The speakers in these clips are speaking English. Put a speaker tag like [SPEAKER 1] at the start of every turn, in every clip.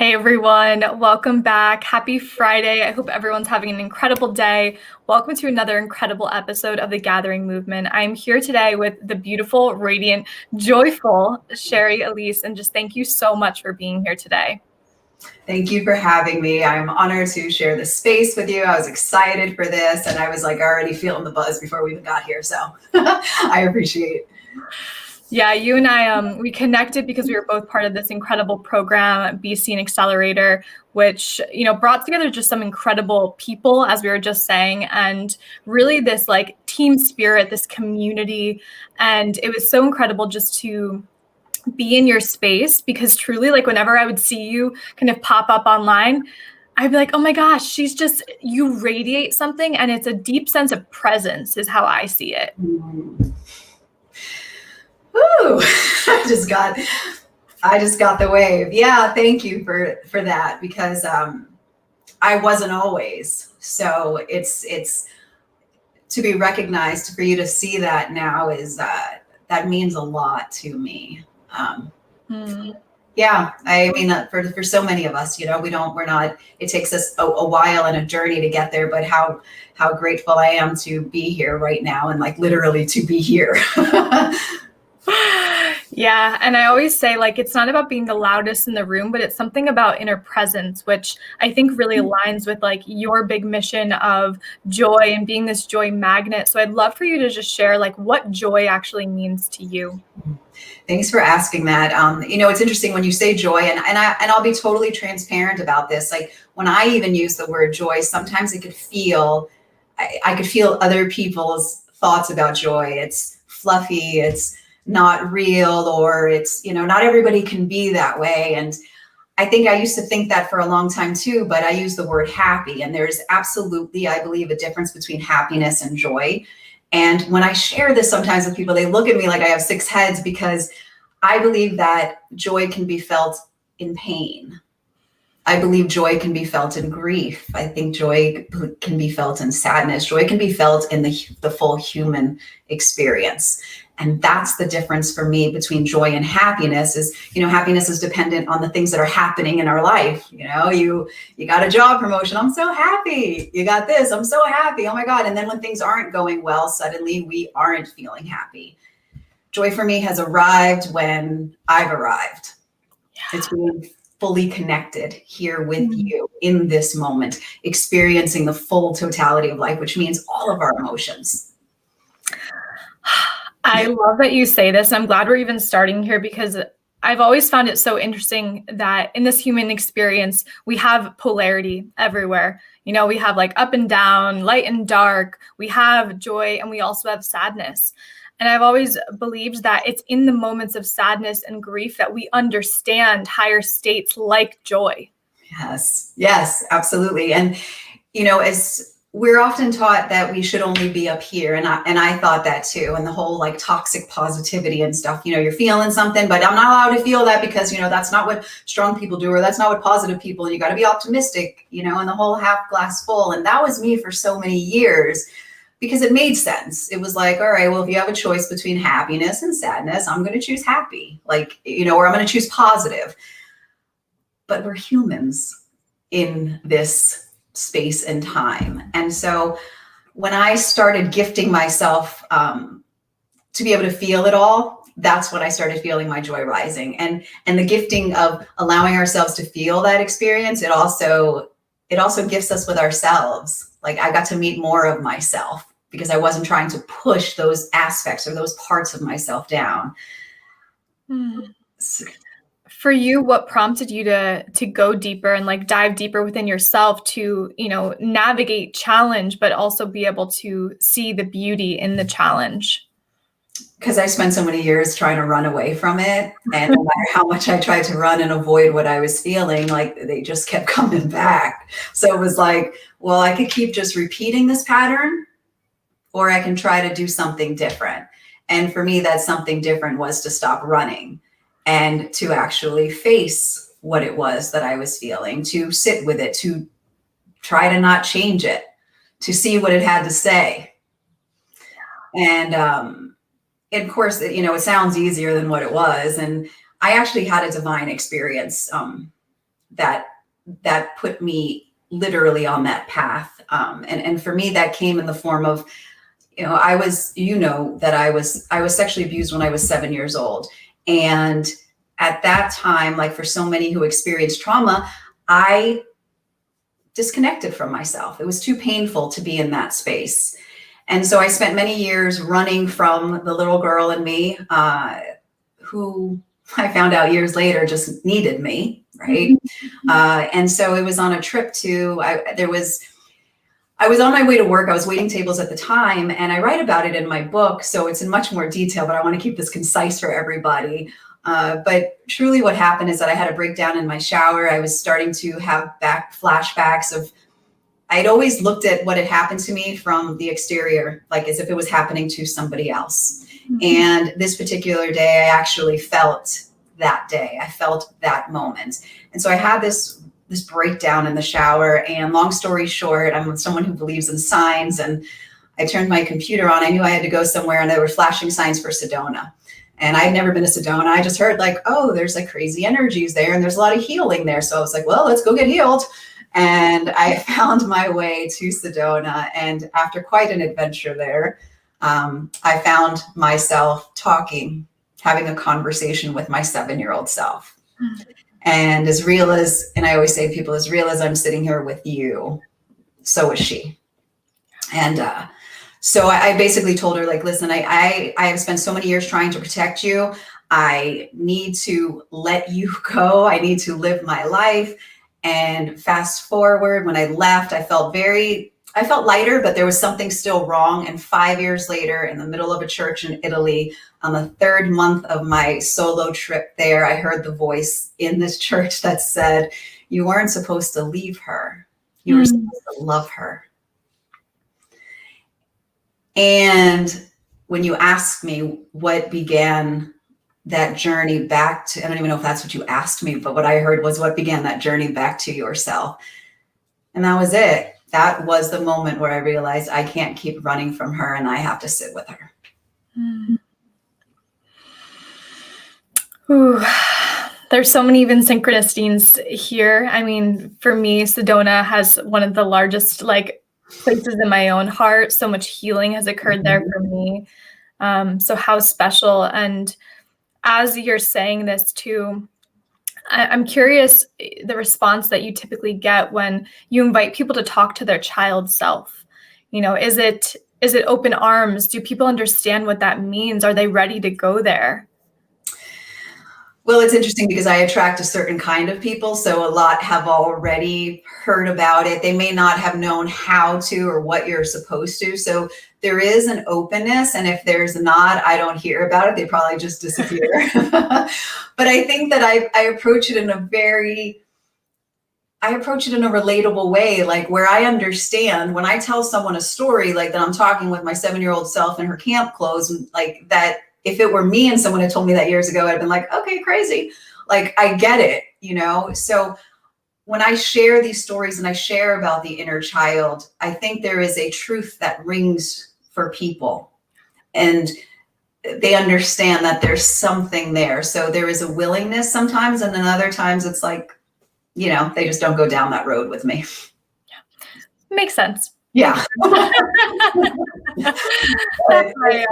[SPEAKER 1] Hey everyone, welcome back. Happy Friday. I hope everyone's having an incredible day. Welcome to another incredible episode of the Gathering Movement. I'm here today with the beautiful, radiant, joyful Shari Alyse, and just thank you so much for being here today.
[SPEAKER 2] Thank you for having me. I'm honored to share this space with you. I was excited for this, and I was already feeling the buzz before we even got here. So I appreciate it.
[SPEAKER 1] Yeah, you and I, we connected because we were both part of this incredible program, Be Seen Accelerator, which, brought together just some incredible people, as we were just saying, and really this team spirit, this community. And it was so incredible just to be in your space, because truly, whenever I would see you kind of pop up online, I'd be like, oh my gosh, you radiate something, and it's a deep sense of presence is how I see it.
[SPEAKER 2] Ooh, I just got the wave. Yeah, thank you for that, because I wasn't always. So it's to be recognized, for you to see that now is that means a lot to me. Yeah, I mean, for so many of us, it takes us a while and a journey to get there, but how grateful I am to be here right now, and literally to be here.
[SPEAKER 1] Yeah. And I always say, it's not about being the loudest in the room, but it's something about inner presence, which I think really aligns with your big mission of joy and being this joy magnet. So I'd love for you to just share what joy actually means to you.
[SPEAKER 2] Thanks for asking that. It's interesting when you say joy, and I'll be totally transparent about this. When I even use the word joy, sometimes I could feel other people's thoughts about joy. It's fluffy, it's not real, or it's, not everybody can be that way. And I think I used to think that for a long time too, but I use the word happy, and there's absolutely, I believe, a difference between happiness and joy. And when I share this sometimes with people, they look at me like I have six heads, because I believe that joy can be felt in pain. I believe joy can be felt in grief. I think joy can be felt in sadness. Joy can be felt in the full human experience. And that's the difference for me between joy and happiness. Is, happiness is dependent on the things that are happening in our life. You got a job promotion. I'm so happy. You got this. I'm so happy. Oh my God. And then when things aren't going well, suddenly we aren't feeling happy. Joy for me has arrived when I've arrived. Yeah. It's being fully connected here with you in this moment, experiencing the full totality of life, which means all of our emotions.
[SPEAKER 1] I love that you say this. I'm glad we're even starting here, because I've always found it so interesting that in this human experience, we have polarity everywhere. We have up and down, light and dark, we have joy, and we also have sadness. And I've always believed that it's in the moments of sadness and grief that we understand higher states like joy.
[SPEAKER 2] Yes, absolutely. And, as we're often taught that we should only be up here. And I thought that too. And the whole toxic positivity and stuff, you're feeling something, but I'm not allowed to feel that, because, that's not what strong people do, or that's not what positive people, and you got to be optimistic, and the whole half glass full. And that was me for so many years, because it made sense. It was all right, well, if you have a choice between happiness and sadness, I'm going to choose happy, or I'm going to choose positive. But we're humans in this space and time. And so when I started gifting myself to be able to feel it all, that's when I started feeling my joy rising. And the gifting of allowing ourselves to feel that experience, it also gifts us with ourselves. I got to meet more of myself, because I wasn't trying to push those aspects or those parts of myself down.
[SPEAKER 1] For you, what prompted you to go deeper and dive deeper within yourself to, navigate challenge, but also be able to see the beauty in the challenge?
[SPEAKER 2] Because I spent so many years trying to run away from it. And no matter how much I tried to run and avoid what I was feeling, they just kept coming back. So it was well, I could keep just repeating this pattern, or I can try to do something different. And for me, that something different was to stop running and to actually face what it was that I was feeling, to sit with it, to try to not change it, to see what it had to say. And of course, it sounds easier than what it was. And I actually had a divine experience that put me literally on that path. And for me, that came in the form of, I was sexually abused when I was 7 years old. And at that time, like for so many who experienced trauma, I disconnected from myself. It was too painful to be in that space. And so I spent many years running from the little girl in me, who I found out years later just needed me, right? And so it was on a trip I was on my way to work. I was waiting tables at the time, and I write about it in my book. So it's in much more detail, but I want to keep this concise for everybody. But truly what happened is that I had a breakdown in my shower. I was starting to have flashbacks of, I'd always looked at what had happened to me from the exterior, like as if it was happening to somebody else. And this particular day, I actually felt that day. I felt that moment. And so I had this breakdown in the shower, and long story short, I'm someone who believes in signs, and I turned my computer on. I knew I had to go somewhere, and there were flashing signs for Sedona. And I'd never been to Sedona. I just heard like, oh, there's like crazy energies there, and there's a lot of healing there. So I was like, well, let's go get healed. And I found my way to Sedona. And after quite an adventure there, I found myself having a conversation with my 7-year-old self. And and I always say to people, as real as I'm sitting here with you, so is she. And so I basically told her, like, listen, I have spent so many years trying to protect you. I need to let you go. I need to live my life. And fast forward, when I left, I felt lighter, but there was something still wrong. And 5 years later, in the middle of a church in Italy, on the 3rd month of my solo trip there, I heard the voice in this church that said, you weren't supposed to leave her. You were supposed to love her. And when you asked me what began that journey back to, I don't even know if that's what you asked me, but what I heard was what began that journey back to yourself. And that was it. That was the moment where I realized I can't keep running from her, and I have to sit with her.
[SPEAKER 1] Ooh, there's so many even synchronicities here. I mean, for me, Sedona has one of the largest places in my own heart. So much healing has occurred there for me. So how special. And as you're saying this too, I'm curious the response that you typically get when you invite people to talk to their child self. Is it open arms? Do people understand what that means? Are they ready to go there?
[SPEAKER 2] Well, it's interesting because I attract a certain kind of people. So a lot have already heard about it. They may not have known how to or what you're supposed to. So there is an openness. And if there's not, I don't hear about it. They probably just disappear. But I think that I approach it in a relatable way, like where I understand when I tell someone a story, like that I'm talking with my 7-year-old self in her camp clothes, like that. If it were me and someone had told me that years ago, I'd been like, okay, crazy. Like, I get it, So when I share these stories and I share about the inner child, I think there is a truth that rings for people. And they understand that there's something there. So there is a willingness sometimes. And then other times it's like, they just don't go down that road with me.
[SPEAKER 1] Yeah. Makes sense.
[SPEAKER 2] Yeah.
[SPEAKER 1] That's why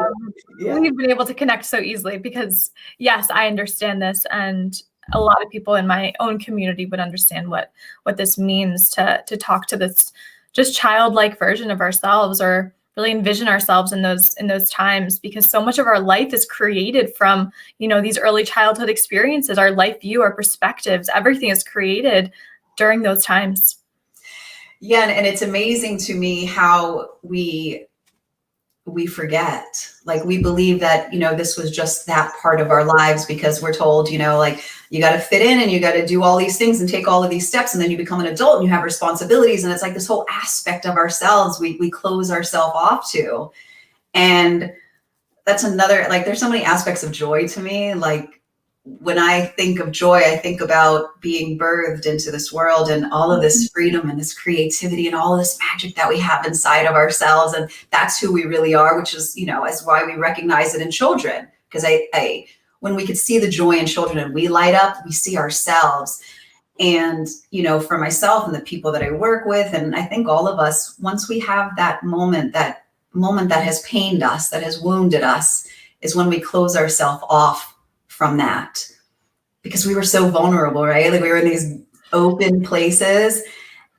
[SPEAKER 1] we've been able to connect so easily because, yes, I understand this. And a lot of people in my own community would understand what this means to talk to this just childlike version of ourselves, or really envision ourselves in those times, because so much of our life is created from, these early childhood experiences, our life view, our perspectives, everything is created during those times.
[SPEAKER 2] Yeah. And it's amazing to me how we forget, like we believe that, this was just that part of our lives because we're told, like you got to fit in and you got to do all these things and take all of these steps. And then you become an adult and you have responsibilities. And it's like this whole aspect of ourselves, we close ourselves off to. And that's another, like, there's so many aspects of joy to me. Like, when I think of joy, I think about being birthed into this world and all of this freedom and this creativity and all of this magic that we have inside of ourselves. And that's who we really are, which is, is why we recognize it in children. Because when we could see the joy in children and we light up, we see ourselves. And, for myself and the people that I work with, and I think all of us, once we have that moment that has pained us, that has wounded us, is when we close ourselves off from that, because we were so vulnerable, right? Like we were in these open places,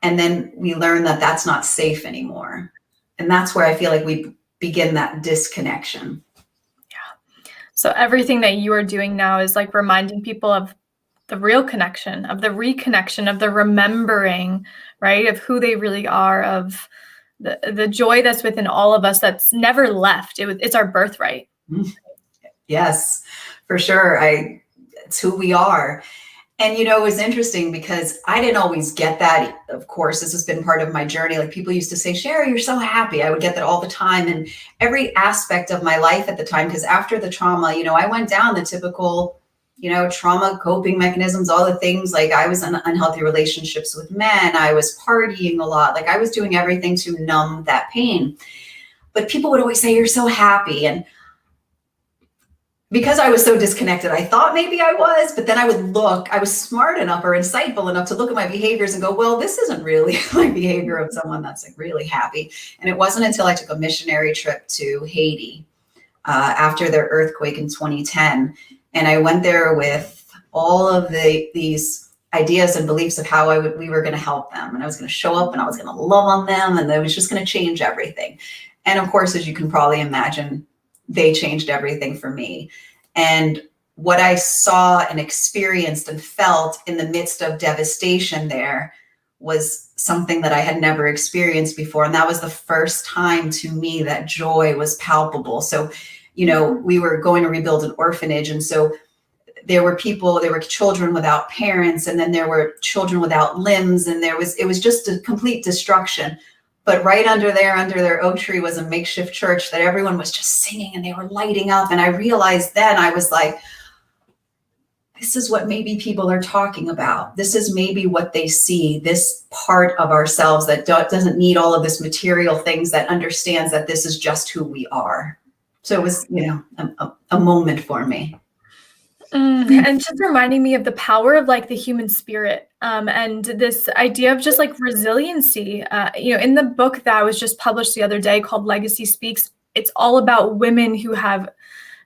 [SPEAKER 2] and then we learn that that's not safe anymore. And that's where I feel like we begin that disconnection.
[SPEAKER 1] Yeah. So everything that you are doing now is like reminding people of the real connection, of the reconnection, of the remembering, right, of who they really are, of the joy that's within all of us that's never left. It's our birthright.
[SPEAKER 2] Yes, for sure. It's who we are. And, it was interesting because I didn't always get that. Of course, this has been part of my journey. Like people used to say, Shari, you're so happy. I would get that all the time. And every aspect of my life at the time, because after the trauma, I went down the typical, trauma coping mechanisms, all the things. Like I was in unhealthy relationships with men. I was partying a lot. Like I was doing everything to numb that pain. But people would always say, you're so happy. And because I was so disconnected, I thought maybe I was, but then I was smart enough or insightful enough to look at my behaviors and go, well, this isn't really my behavior of someone that's like really happy. And it wasn't until I took a missionary trip to Haiti after their earthquake in 2010. And I went there with all of these ideas and beliefs of how we were going to help them. And I was going to show up and I was going to love on them. And it was just going to change everything. And of course, as you can probably imagine, they changed everything for me. And what I saw and experienced and felt in the midst of devastation there was something that I had never experienced before. And that was the first time to me that joy was palpable. So, we were going to rebuild an orphanage. And so there were children without parents, and then there were children without limbs. And it was just a complete destruction. But right under their oak tree was a makeshift church that everyone was just singing and they were lighting up. And I realized then, I was like, this is what maybe people are talking about. This is maybe what they see, this part of ourselves that doesn't need all of this material things, that understands that this is just who we are. So it was, a moment for me.
[SPEAKER 1] And just reminding me of the power of like the human spirit, and this idea of just like resiliency. In the book that was just published the other day called Legacy Speaks, it's all about women who have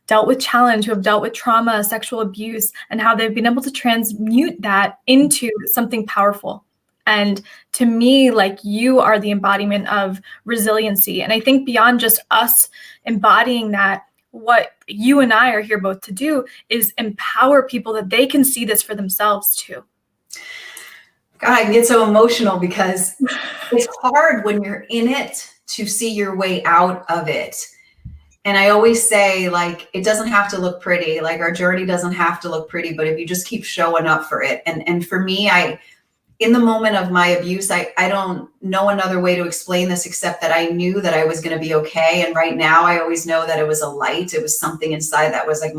[SPEAKER 1] dealt with challenge, who have dealt with trauma, sexual abuse, and how they've been able to transmute that into something powerful. And to me, like you are the embodiment of resiliency. And I think beyond just us embodying that, what you and I are here both to do is empower people that they can see this for themselves too.
[SPEAKER 2] God, I get so emotional because it's hard when you're in it to see your way out of it. And I always say, like, it doesn't have to look pretty. Like our journey doesn't have to look pretty, but if you just keep showing up for it. And for me, in the moment of my abuse, I don't know another way to explain this except that I knew that I was going to be okay. And right now I always know that it was a light. It was something inside that was like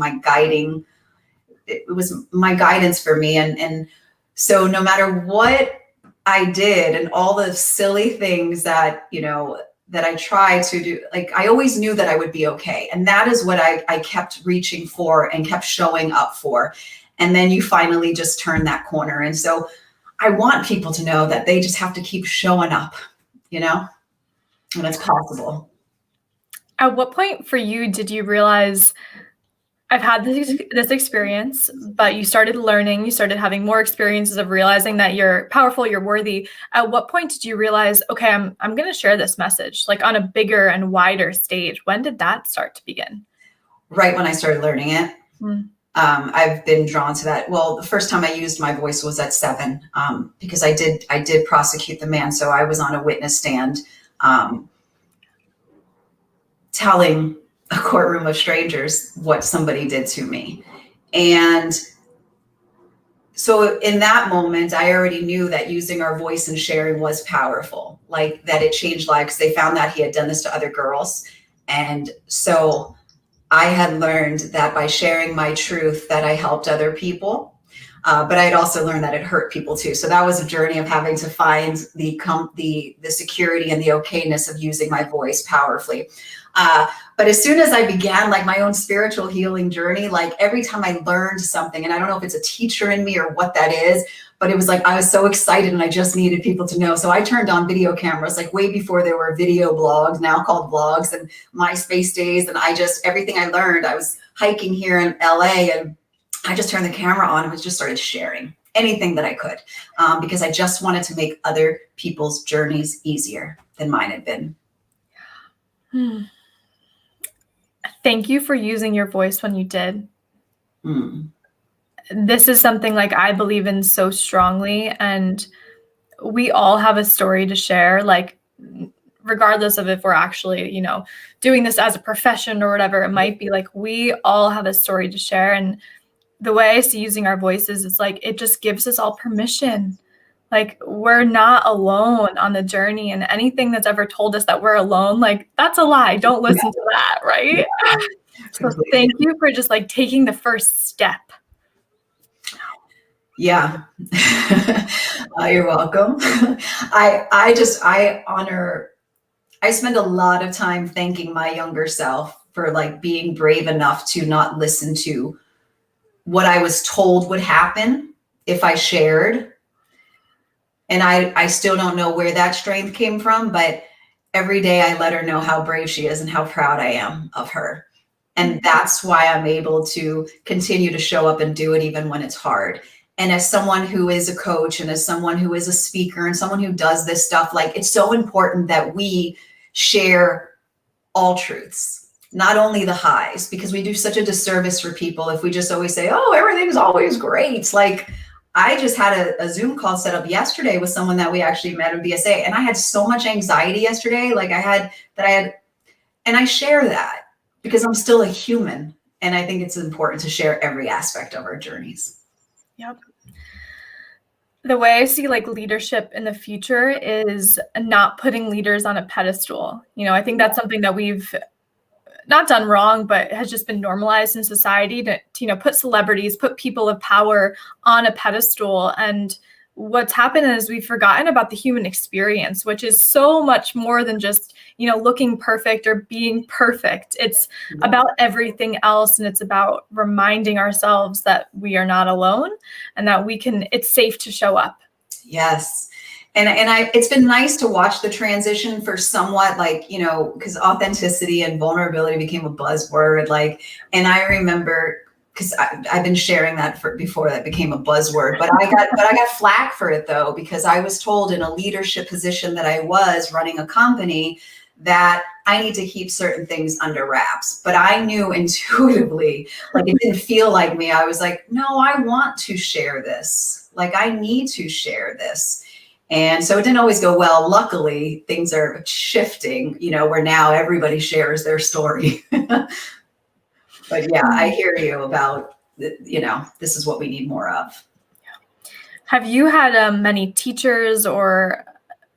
[SPEAKER 2] it was my guidance for me. And so no matter what I did and all the silly things that, that I tried to do, like I always knew that I would be okay. And that is what I kept reaching for and kept showing up for. And then you finally just turn that corner. And so I want people to know that they just have to keep showing up, and it's possible.
[SPEAKER 1] At what point for you did you realize, I've had this experience, but you started learning, you started having more experiences of realizing that you're powerful, you're worthy. At what point did you realize, okay, I'm going to share this message like on a bigger and wider stage? When did that start to begin?
[SPEAKER 2] Right when I started learning it. I've been drawn to that. Well, the first time I used my voice was at 7, because I did prosecute the man. So I was on a witness stand, telling a courtroom of strangers what somebody did to me. And so in that moment, I already knew that using our voice and sharing was powerful, like that it changed lives. They found that he had done this to other girls. And so I had learned that by sharing my truth that I helped other people. But I'd also learned that it hurt people too. So that was a journey of having to find the security and the okayness of using my voice powerfully. But as soon as I began like my own spiritual healing journey, like every time I learned something, and I don't know if it's a teacher in me or what that is, but it was like I was so excited and I just needed people to know. So I turned on video cameras like way before there were video blogs, now called vlogs, and MySpace days. And everything I learned, I was hiking here in LA and I just turned the camera on and just started sharing anything that I could, because I just wanted to make other people's journeys easier than mine had been.
[SPEAKER 1] Thank you for using your voice when you did. This is something like I believe in so strongly, and we all have a story to share, like regardless of if we're actually, you know, doing this as a profession or whatever it might be, like we all have a story to share. And the way I see using our voices is like, it just gives us all permission. Like we're not alone on the journey, and anything that's ever told us that we're alone, like that's a lie. Don't listen to that. Right. Yeah. So thank you for just like taking the first step.
[SPEAKER 2] Yeah. You're welcome. I spend a lot of time thanking my younger self for like being brave enough to not listen to what I was told would happen if I shared. And I still don't know where that strength came from, but every day I let her know how brave she is and how proud I am of her. And that's why I'm able to continue to show up and do it even when it's hard. And as someone who is a coach and as someone who is a speaker and someone who does this stuff, like it's so important that we share all truths, not only the highs, because we do such a disservice for people if we just always say, oh, everything's always great. Like I just had a Zoom call set up yesterday with someone that we actually met in BSA, and I had so much anxiety yesterday. Like and I share that because I'm still a human. And I think it's important to share every aspect of our journeys.
[SPEAKER 1] Yep. The way I see like leadership in the future is not putting leaders on a pedestal. You know, I think that's something that we've not done wrong, but has just been normalized in society to you know, put celebrities, put people of power on a pedestal. And what's happened is we've forgotten about the human experience, which is so much more than just, you know, looking perfect or being perfect. It's about everything else. And it's about reminding ourselves that we are not alone and that it's safe to show up.
[SPEAKER 2] Yes. And it's been nice to watch the transition for somewhat like, you know, because authenticity and vulnerability became a buzzword. Like, and I remember, because I've been sharing that before that became a buzzword, but I got flack for it though, because I was told in a leadership position that I was running a company that I need to keep certain things under wraps. But I knew intuitively, like it didn't feel like me. I was like, no, I want to share this. Like I need to share this. And so it didn't always go well. Luckily, things are shifting, you know, where now everybody shares their story. But yeah, I hear you about, you know, this is what we need more of.
[SPEAKER 1] Have you had many teachers or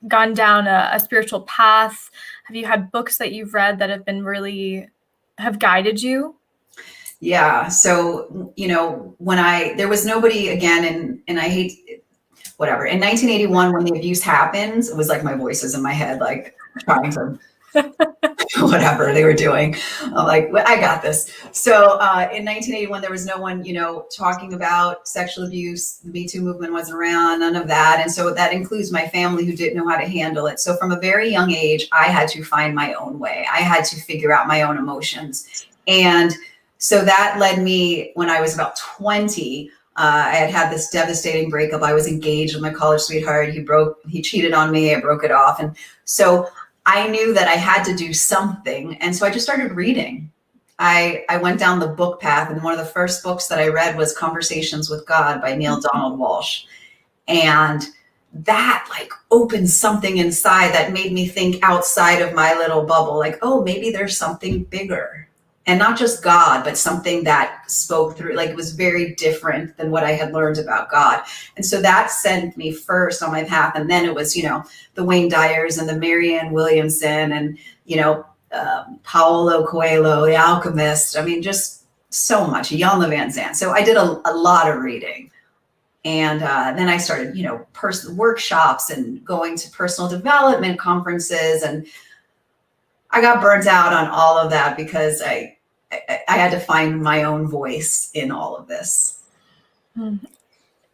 [SPEAKER 1] gone down a spiritual path? Have you had books that you've read that have been have guided you?
[SPEAKER 2] Yeah. So, you know, there was nobody again, and I hate whatever. In 1981, when the abuse happened, it was like my voice is in my head, like trying to whatever they were doing. I'm like, I got this. So in 1981, there was no one, you know, talking about sexual abuse. The Me Too movement wasn't around, none of that. And so that includes my family who didn't know how to handle it. So from a very young age, I had to find my own way. I had to figure out my own emotions. And so that led me, when I was about 20, I had this devastating breakup. I was engaged with my college sweetheart. He cheated on me. I broke it off. And so I knew that I had to do something. And so I just started reading. I went down the book path. And one of the first books that I read was Conversations with God by Neil Donald Walsh. And that like opened something inside that made me think outside of my little bubble. Like, oh, maybe there's something bigger. And not just God, but something that spoke through, like it was very different than what I had learned about God. And so that sent me first on my path. And then it was, you know, the Wayne Dyers and the Marianne Williamson and, you know, Paulo Coelho, The Alchemist. I mean, just so much. Jan Van Zandt. So I did a lot of reading. And then I started, workshops and going to personal development conferences. And I got burnt out on all of that because I had to find my own voice in all of this.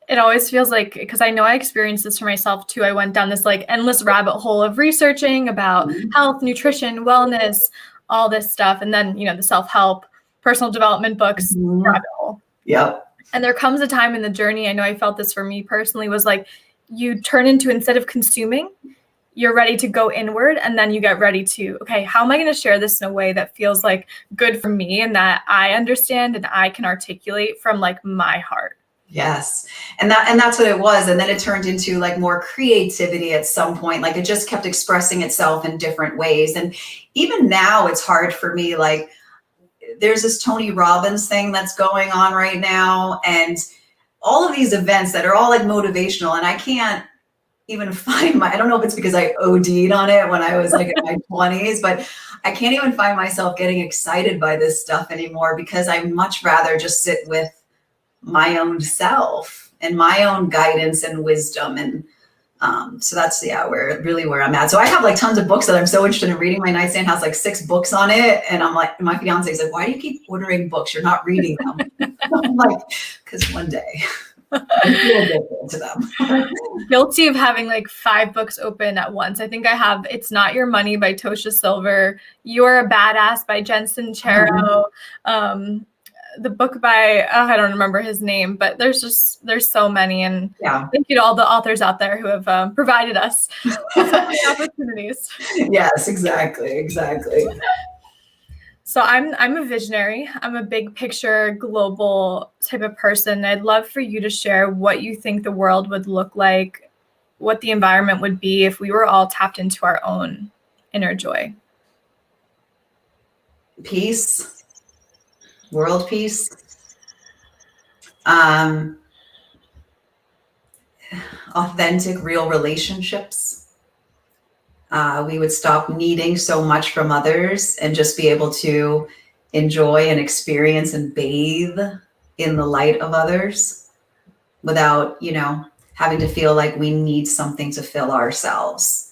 [SPEAKER 1] It always feels like, because I know I experienced this for myself too. I went down this like endless rabbit hole of researching about health, nutrition, wellness, all this stuff. And then, the self-help, personal development books, rabbit hole.
[SPEAKER 2] Yep.
[SPEAKER 1] And there comes a time in the journey, I know I felt this for me personally, was like you turn into, instead of consuming, you're ready to go inward, and then you get ready to, okay, how am I going to share this in a way that feels like good for me and that I understand and I can articulate from like my heart.
[SPEAKER 2] Yes. And that's what it was. And then it turned into like more creativity at some point. Like it just kept expressing itself in different ways. And even now it's hard for me. Like there's this Tony Robbins thing that's going on right now. And all of these events that are all like motivational, and I can't even find I don't know if it's because I OD'd on it when I was like in my 20s, but I can't even find myself getting excited by this stuff anymore because I'd much rather just sit with my own self and my own guidance and wisdom. And so that's, where I'm at. So I have like tons of books that I'm so interested in reading. My nightstand has like 6 books on it. And I'm like, my fiance is like, why do you keep ordering books? You're not reading them. I'm like, because one day I feel good to them.
[SPEAKER 1] Guilty of having like 5 books open at once. I think I have It's Not Your Money by Tosha Silver, You're a Badass by Jen Sincero, the book by, I don't remember his name, but there's so many. And thank you to all the authors out there who have provided us so many opportunities.
[SPEAKER 2] Yes, exactly.
[SPEAKER 1] So I'm a visionary. I'm a big picture, global type of person. I'd love for you to share what you think the world would look like, what the environment would be if we were all tapped into our own inner joy.
[SPEAKER 2] Peace. World peace. Authentic, real relationships. We would stop needing so much from others and just be able to enjoy and experience and bathe in the light of others without, having to feel like we need something to fill ourselves.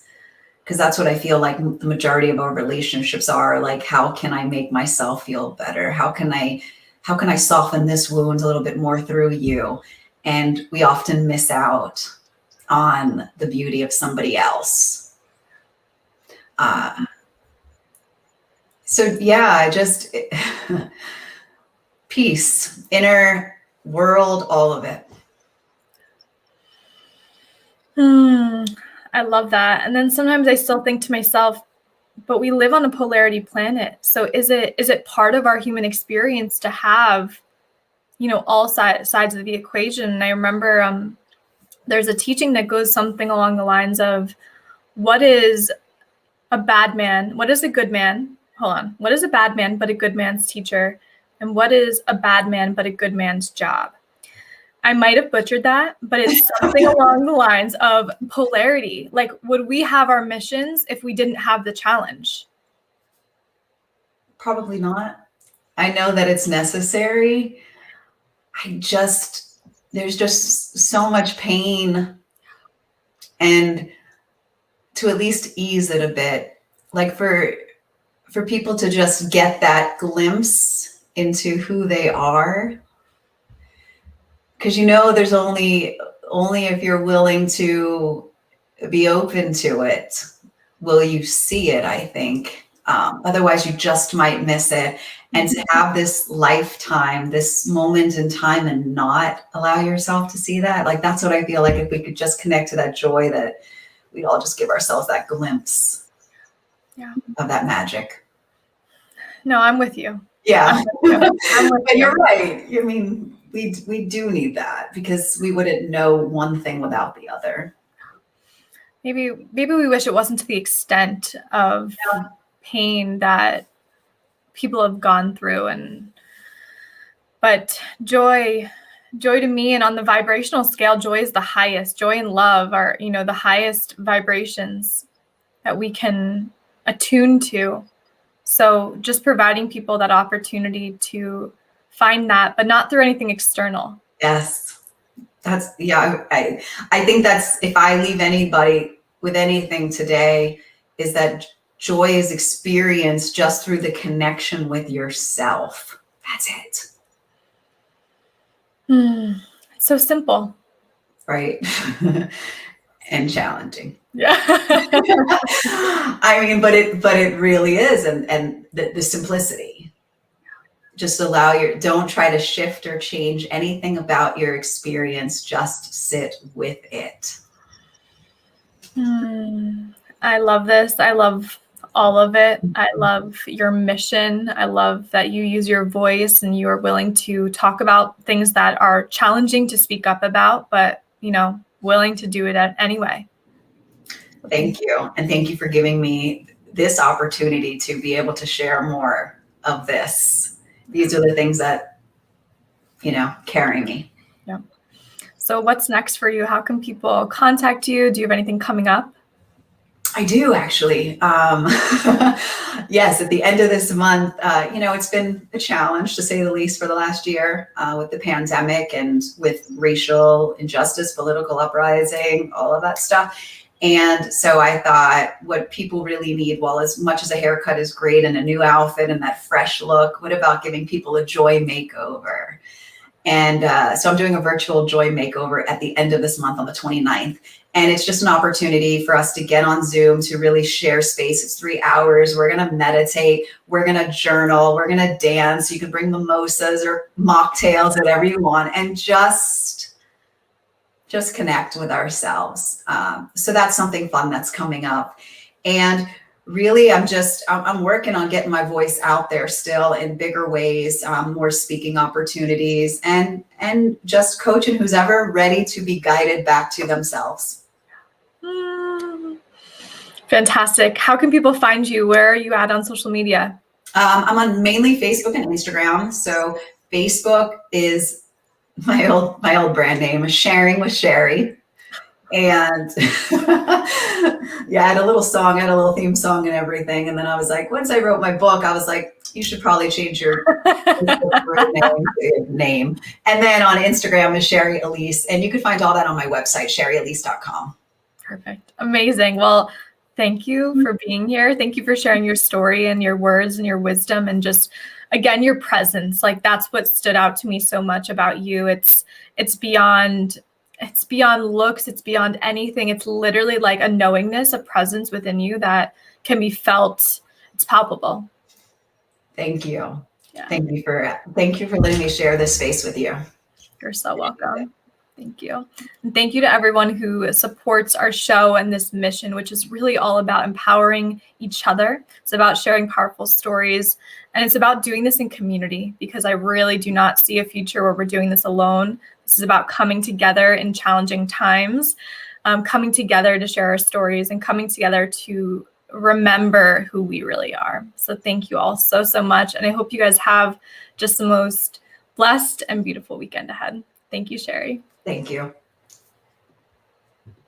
[SPEAKER 2] Because that's what I feel like the majority of our relationships are. Like, how can I make myself feel better? How can I soften this wound a little bit more through you? And we often miss out on the beauty of somebody else. Peace, inner world, all of it.
[SPEAKER 1] I love that. And then sometimes I still think to myself, but we live on a polarity planet. So is it part of our human experience to have, all sides of the equation? And I remember there's a teaching that goes something along the lines of, what is a bad man? What is a good man? Hold on. What is a bad man but a good man's teacher? And what is a bad man but a good man's job? I might have butchered that, but it's something along the lines of polarity. Like, would we have our missions if we didn't have the challenge?
[SPEAKER 2] Probably not. I know that it's necessary. There's just so much pain, and to at least ease it a bit, like for people to just get that glimpse into who they are. Because there's only if you're willing to be open to it, will you see it, I think. Otherwise, you just might miss it. And to have this lifetime, this moment in time, and not allow yourself to see that, like, that's what I feel like if we could just connect to that joy, that we'd all just give ourselves that glimpse of that magic.
[SPEAKER 1] No, I'm with you.
[SPEAKER 2] Yeah. But you're right. I mean, we do need that, because we wouldn't know one thing without the other.
[SPEAKER 1] Maybe we wish it wasn't to the extent of pain that people have gone through, but joy to me, and on the vibrational scale, joy is the highest. Joy and love are, the highest vibrations that we can attune to. So just providing people that opportunity to find that, but not through anything external.
[SPEAKER 2] Yes. I think that's, if I leave anybody with anything today, is that joy is experienced just through the connection with yourself. That's it.
[SPEAKER 1] It's so simple.
[SPEAKER 2] Right. And challenging.
[SPEAKER 1] Yeah.
[SPEAKER 2] I mean, but it really is. And the simplicity, just don't try to shift or change anything about your experience. Just sit with it.
[SPEAKER 1] I love this. I love all of it. I love your mission. I love that you use your voice and you are willing to talk about things that are challenging to speak up about, but, willing to do it anyway.
[SPEAKER 2] Thank you. And thank you for giving me this opportunity to be able to share more of this. These are the things that, carry me.
[SPEAKER 1] Yeah. So what's next for you? How can people contact you? Do you have anything coming up?
[SPEAKER 2] I do, actually. Yes, at the end of this month, it's been a challenge, to say the least, for the last year with the pandemic and with racial injustice, political uprising, all of that stuff. And so I thought, what people really need, well, as much as a haircut is great and a new outfit and that fresh look, what about giving people a joy makeover? And so I'm doing a virtual joy makeover at the end of this month on the 29th. And it's just an opportunity for us to get on Zoom to really share space. It's 3 hours. We're going to meditate. We're going to journal. We're going to dance. You can bring mimosas or mocktails, whatever you want, and just connect with ourselves. So that's something fun that's coming up. And really, I'm working on getting my voice out there still in bigger ways, more speaking opportunities, and just coaching who's ever ready to be guided back to themselves.
[SPEAKER 1] Fantastic. How can people find you? Where are you at on social media?
[SPEAKER 2] I'm on mainly Facebook and Instagram. So Facebook is my old brand name, Sharing with Shari. And yeah, I had a little theme song and everything. And then I was like, once I wrote my book, I was like, you should probably change your name. And then on Instagram is Shari Alyse. And you can find all that on my website, sharialyse.com.
[SPEAKER 1] Perfect. Amazing. Well, thank you for being here. Thank you for sharing your story and your words and your wisdom and just, again, your presence. Like, that's what stood out to me so much about you. It's beyond looks. It's beyond anything. It's literally like a knowingness, a presence within you that can be felt. It's palpable.
[SPEAKER 2] Thank you.
[SPEAKER 1] Yeah.
[SPEAKER 2] Thank you for letting me share this space with you.
[SPEAKER 1] You're so welcome. Thank you. And thank you to everyone who supports our show and this mission, which is really all about empowering each other. It's about sharing powerful stories, and it's about doing this in community, because I really do not see a future where we're doing this alone. This is about coming together in challenging times, coming together to share our stories, and coming together to remember who we really are. So thank you all so, so much. And I hope you guys have just the most blessed and beautiful weekend ahead. Thank you, Shari.
[SPEAKER 2] Thank you.